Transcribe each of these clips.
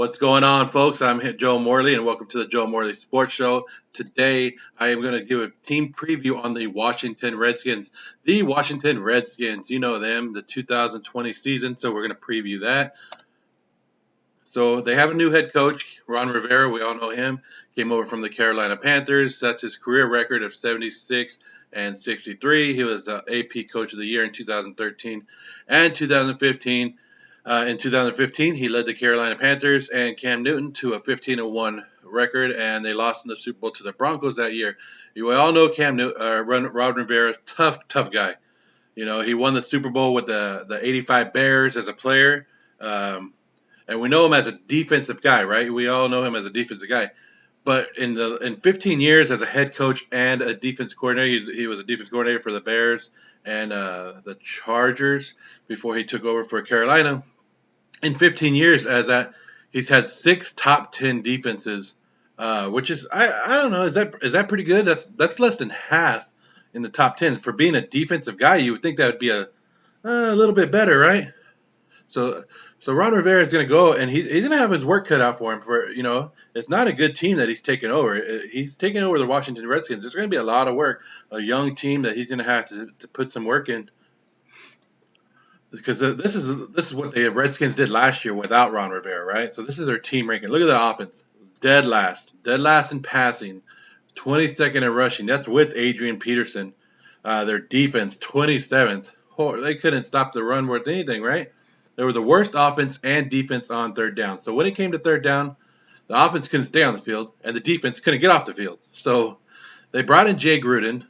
What's going on, folks? I'm Joe Morley, and welcome to the Joe Morley Sports Show. Today, I am going to give a team preview on the Washington Redskins. The Washington Redskins, you know them, the 2020 season, so we're going to preview that. So they have a new head coach, Ron Rivera. We all know him. Came over from the Carolina Panthers. That's his career record of 76 and 63. He was the AP Coach of the Year in 2013 and 2015. In 2015, he led the Carolina Panthers and Cam Newton to a 15-1 record, and they lost in the Super Bowl to the Broncos that year. You all know Ron Rivera, tough guy. You know, he won the Super Bowl with the '85 Bears as a player, and we know him as a defensive guy, right? We all know him as a defensive guy. But in 15 years as a head coach and a defense coordinator, he was a defense coordinator for the Bears and the Chargers before he took over for Carolina. In 15 years as that, he's had 6 top 10 defenses, which is I don't know, is that pretty good? That's less than half in the top 10 for being a defensive guy. You would think that would be a little bit better, right? So Ron Rivera is going to go, and he's going to have his work cut out for him. It's not a good team that he's taken over. He's taking over the Washington Redskins. There's going to be a lot of work, a young team that he's going to have to put some work in. Because this is what the Redskins did last year without Ron Rivera, right? So this is their team ranking. Look at the offense, dead last in passing, 22nd in rushing. That's with Adrian Peterson. Their defense, 27th. Oh, they couldn't stop the run worth anything, right? They were the worst offense and defense on third down. So when it came to third down, the offense couldn't stay on the field, and the defense couldn't get off the field. So they brought in Jay Gruden,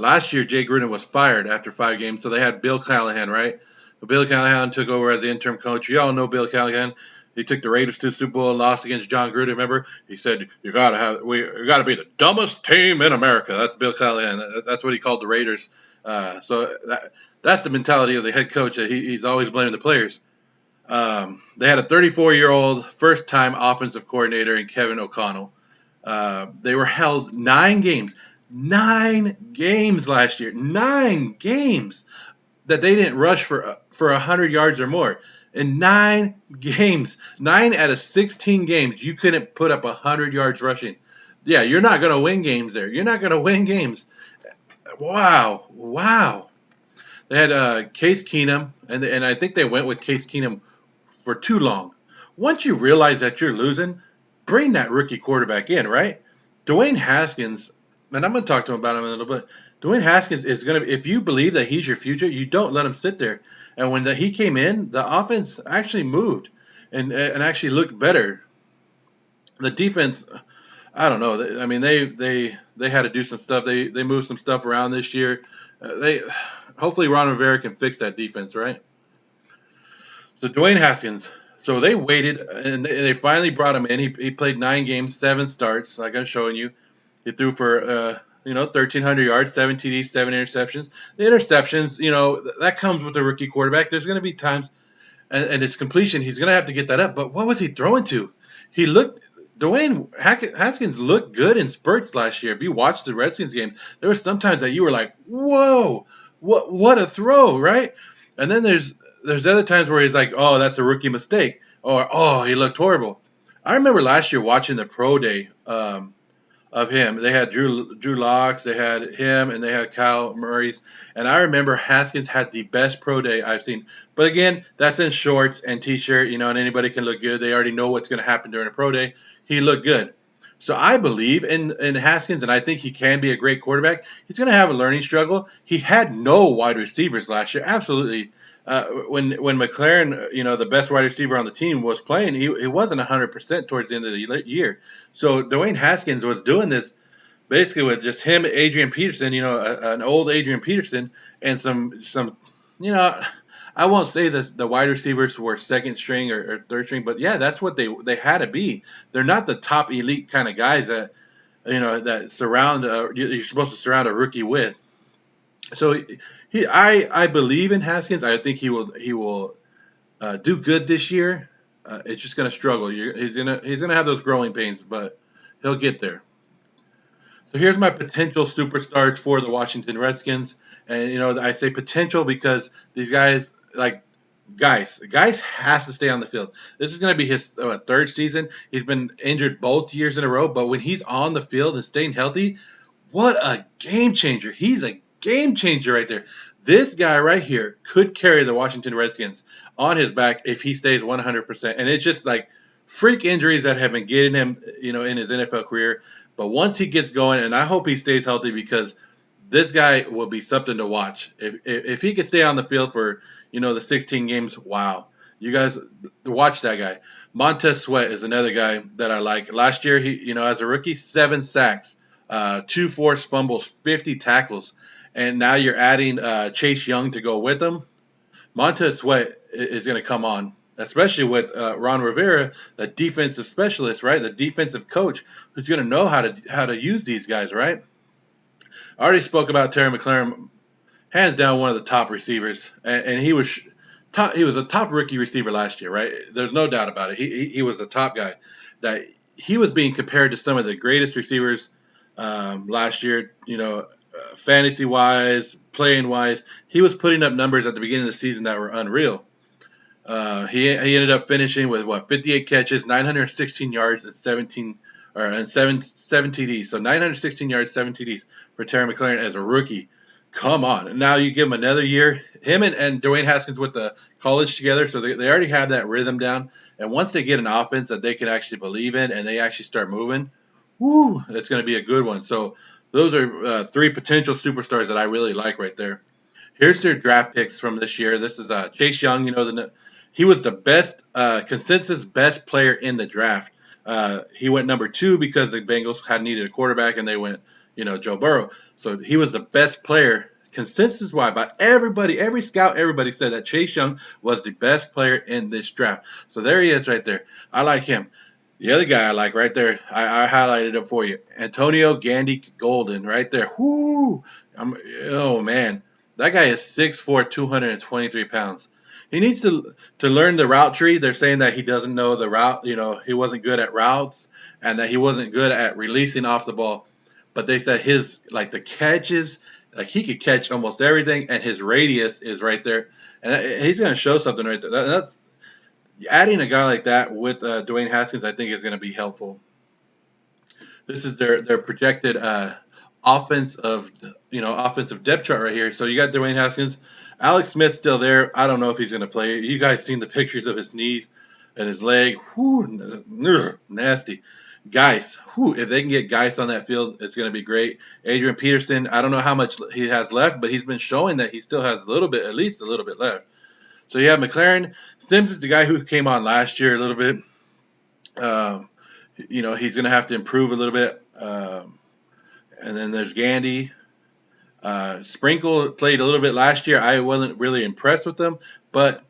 last year Jay Gruden was fired after 5 games, so they had Bill Callahan, right? But Bill Callahan took over as the interim coach. You all know Bill Callahan. He took the Raiders to the Super Bowl and lost against John Gruden. Remember, he said we got to be the dumbest team in America. That's Bill Callahan. That's what he called the Raiders. So that's the mentality of the head coach. That he's always blaming the players. They had a 34-year-old first-time offensive coordinator in Kevin O'Connell. They were held 9 games last year. 9 games that they didn't rush for 100 yards or more. In 9 games, 9 out of 16 games, you couldn't put up 100 yards rushing. Yeah, you're not going to win games there. You're not going to win games. Wow. They had Case Keenum, and I think they went with Case Keenum for too long. Once you realize that you're losing, bring that rookie quarterback in, right? Dwayne Haskins, and I'm going to talk to him about him in a little bit. Dwayne Haskins is going to, if you believe that he's your future, you don't let him sit there. And when he came in, the offense actually moved and actually looked better. The defense, I don't know. I mean, they had to do some stuff. They moved some stuff around this year. Hopefully Ron Rivera can fix that defense, right? So Dwayne Haskins. So they waited, and they finally brought him in. He played 9 games, 7 starts, like I'm showing you. He threw for 1,300 yards, 7 TDs, 7 interceptions. The interceptions, that comes with a rookie quarterback. There's going to be times, and his completion, he's going to have to get that up. But what was he throwing to? Dwayne Haskins looked good in spurts last year. If you watched the Redskins game, there were some times that you were like, whoa, what a throw, right? And then there's other times where he's like, oh, that's a rookie mistake, or oh, he looked horrible. I remember last year watching the pro day of him. They had Drew Locks, they had him, and they had Kyle Murray's. And I remember Haskins had the best pro day I've seen. But again, that's in shorts and T-shirt, and anybody can look good. They already know what's going to happen during a pro day. He looked good. So I believe in Haskins, and I think he can be a great quarterback. He's going to have a learning struggle. He had no wide receivers last year. Absolutely. When McLaurin, the best wide receiver on the team, was playing, he wasn't 100% towards the end of the year. So Dwayne Haskins was doing this basically with just him, Adrian Peterson, an old Adrian Peterson, and some I won't say the wide receivers were second string or third string, but yeah, that's what they had to be. They're not the top elite kind of guys that that surround you're supposed to surround a rookie with. So I believe in Haskins. I think he will do good this year. It's just going to struggle. He's gonna have those growing pains, but he'll get there. So here's my potential superstars for the Washington Redskins, and I say potential because these guys, like, Guice has to stay on the field. This is going to be his third season. He's been injured both years in a row, but when he's on the field and staying healthy, what a game changer. He's a game changer right there. This guy right here could carry the Washington Redskins on his back if he stays 100%. And it's just like freak injuries that have been getting him, in his NFL career. But once he gets going, and I hope he stays healthy because this guy will be something to watch. If he could stay on the field for, the 16 games, wow. You guys watch that guy. Montez Sweat is another guy that I like. Last year, he, as a rookie, 7 sacks, 2 forced fumbles, 50 tackles. And now you're adding Chase Young to go with him. Montez Sweat is going to come on, especially with Ron Rivera, the defensive specialist, right? The defensive coach who's going to know how to use these guys, right? I already spoke about Terry McLaurin, hands down one of the top receivers, and he was a top rookie receiver last year, right? There's no doubt about it. He was the top guy. That he was being compared to some of the greatest receivers last year, fantasy wise, playing wise. He was putting up numbers at the beginning of the season that were unreal. He ended up finishing with 58 catches, 916 yards, and 7 TDs. So 916 yards, 7 TDs for Terry McLaurin as a rookie. Come on. And now you give him another year. Him and Dwayne Haskins with the college together, so they already have that rhythm down. And once they get an offense that they can actually believe in and they actually start moving, it's going to be a good one. So those are 3 potential superstars that I really like right there. Here's their draft picks from this year. This is Chase Young. He was the best consensus best player in the draft. He went number 2 because the Bengals had needed a quarterback and they went, Joe Burrow. So he was the best player consensus-wise by everybody, every scout, everybody said that Chase Young was the best player in this draft. So there he is right there. I like him. The other guy I like right there, I highlighted him for you. Antonio Gandy Golden right there. Oh, man. That guy is 6'4", 223 pounds. He needs to learn the route tree. They're saying that he doesn't know the route. He wasn't good at routes and that he wasn't good at releasing off the ball. But they said the catches, he could catch almost everything, and his radius is right there. And he's going to show something right there. That's adding a guy like that with Dwayne Haskins, I think, is going to be helpful. This is their projected offensive depth chart right here. So you got Dwayne Haskins. Alex Smith's still there. I don't know if he's going to play. You guys seen the pictures of his knee and his leg. Nasty. Guice. If they can get Guice on that field, it's going to be great. Adrian Peterson, I don't know how much he has left, but he's been showing that he still has at least a little bit left. So you have McLaurin. Sims is the guy who came on last year a little bit. He's going to have to improve a little bit. And then there's Gandy. Sprinkle played a little bit last year. I wasn't really impressed with them, but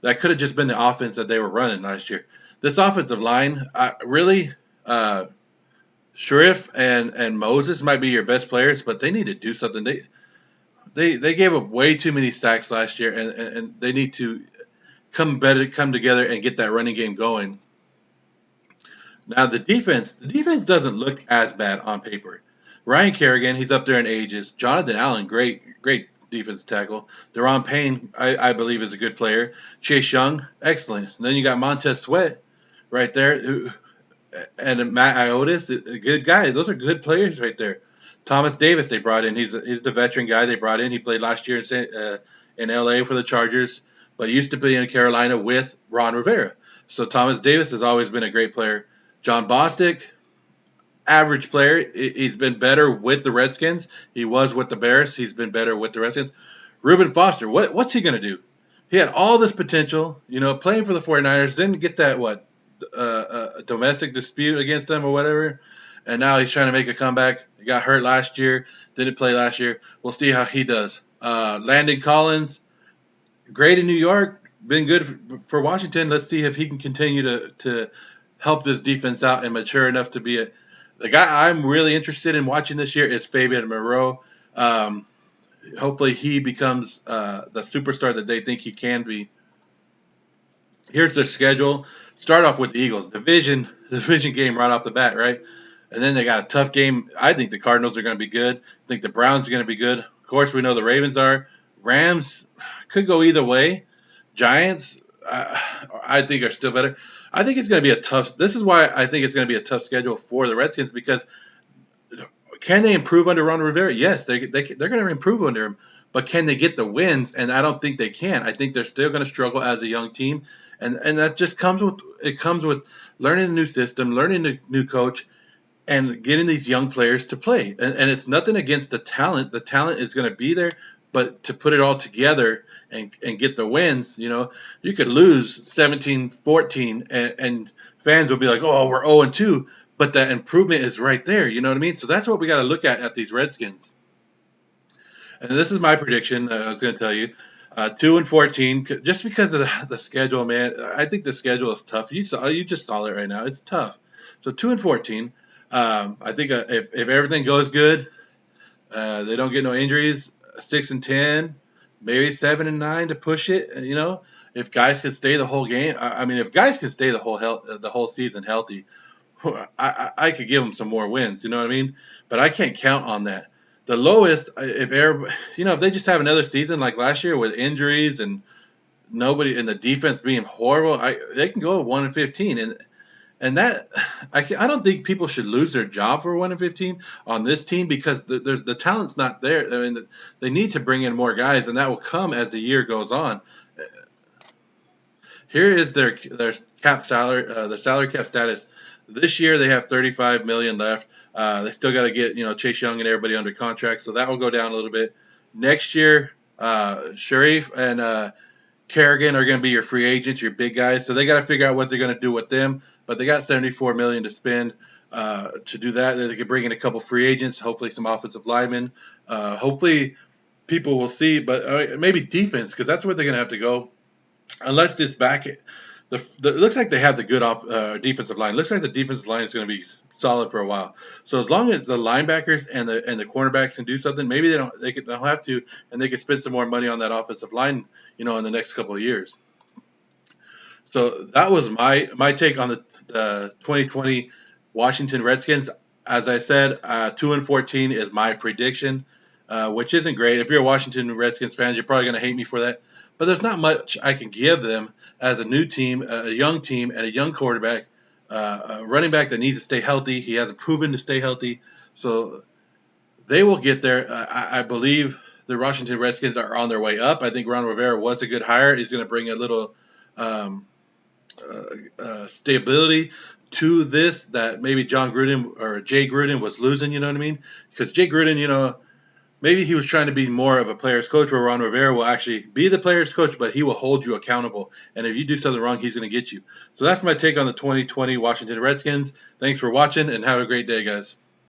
that could have just been the offense that they were running last year. This offensive line, Sharif and Moses might be your best players, but they need to do something. They gave up way too many sacks last year, and they need to come together and get that running game going. Now the defense doesn't look as bad on paper. Ryan Kerrigan, he's up there in ages. Jonathan Allen, great defense tackle. Deron Payne, I believe, is a good player. Chase Young, excellent. And then you got Montez Sweat right there, and Matt Iotis, a good guy. Those are good players right there. Thomas Davis they brought in. He's the veteran guy they brought in. He played last year in L.A. for the Chargers, but used to be in Carolina with Ron Rivera. So Thomas Davis has always been a great player. John Bostic, average player. He's been better with the Redskins. He was with the Bears. He's been better with the Redskins. Reuben Foster, what's he going to do? He had all this potential, playing for the 49ers, didn't get that, a domestic dispute against them or whatever, and now he's trying to make a comeback. He got hurt last year, didn't play last year. We'll see how he does. Landon Collins, great in New York, been good for Washington. Let's see if he can continue to help this defense out and mature enough to be the guy I'm really interested in watching this year is Fabian Moreau. Hopefully he becomes the superstar that they think he can be. Here's their schedule. Start off with the Eagles. Division game right off the bat, right? And then they got a tough game. I think the Cardinals are going to be good. I think the Browns are going to be good. Of course, we know the Ravens are. Rams could go either way. Giants, I think are still better. I think it's going to be a tough. This is why I think it's going to be a tough schedule for the Redskins because can they improve under Ron Rivera? Yes, they're going to improve under him, but can they get the wins? And I don't think they can. I think they're still going to struggle as a young team, and that just comes with learning a new system, learning a new coach, and getting these young players to play. And it's nothing against the talent. The talent is going to be there, but to put it all together and get the wins, you could lose 17-14 and fans will be like, oh, we're 0-2. But the improvement is right there. You know what I mean? So that's what we got to look at these Redskins. And this is my prediction. I was going to tell you, 2-14, just because of the schedule, man. I think the schedule is tough. You just saw it right now. It's tough. So 2-14. I think if everything goes good, they don't get no injuries. 6-10, maybe 7-9 to push it. If Guice could stay the whole game, if Guice could stay the whole season healthy, I could give them some more wins. You know what I mean? But I can't count on that. The lowest, if they just have another season like last year with injuries and nobody and the defense being horrible, they can go 1-15 and that I don't think people should lose their job for 1-15 on this team because the talent's not there. I mean, they need to bring in more guys, and that will come as the year goes on. Here is their cap salary, their salary cap status. This year they have $35 million left. They still got to get Chase Young and everybody under contract, so that will go down a little bit. Next year, Sharif and Kerrigan are going to be your free agents, your big guys. So they got to figure out what they're going to do with them. But they got $74 million to spend to do that. They could bring in a couple free agents, hopefully some offensive linemen. Hopefully people will see, but maybe defense because that's where they're going to have to go. Unless this back, it looks like they have the good defensive line. Looks like the defensive line is going to be solid for a while. So as long as the linebackers and the cornerbacks can do something, maybe they don't have to, and they can spend some more money on that offensive line, in the next couple of years. So that was my take on the 2020 Washington Redskins. As I said, 2-14 is my prediction, which isn't great. If you're a Washington Redskins fan, you're probably going to hate me for that. But there's not much I can give them as a new team, a young team, and a young quarterback, a running back that needs to stay healthy. He hasn't proven to stay healthy. So they will get there. I believe the Washington Redskins are on their way up. I think Ron Rivera was a good hire. He's going to bring a little stability to this that maybe John Gruden or Jay Gruden was losing, you know what I mean? Because Jay Gruden, maybe he was trying to be more of a player's coach where Ron Rivera will actually be the player's coach, but he will hold you accountable. And if you do something wrong, he's going to get you. So that's my take on the 2020 Washington Redskins. Thanks for watching and have a great day, guys.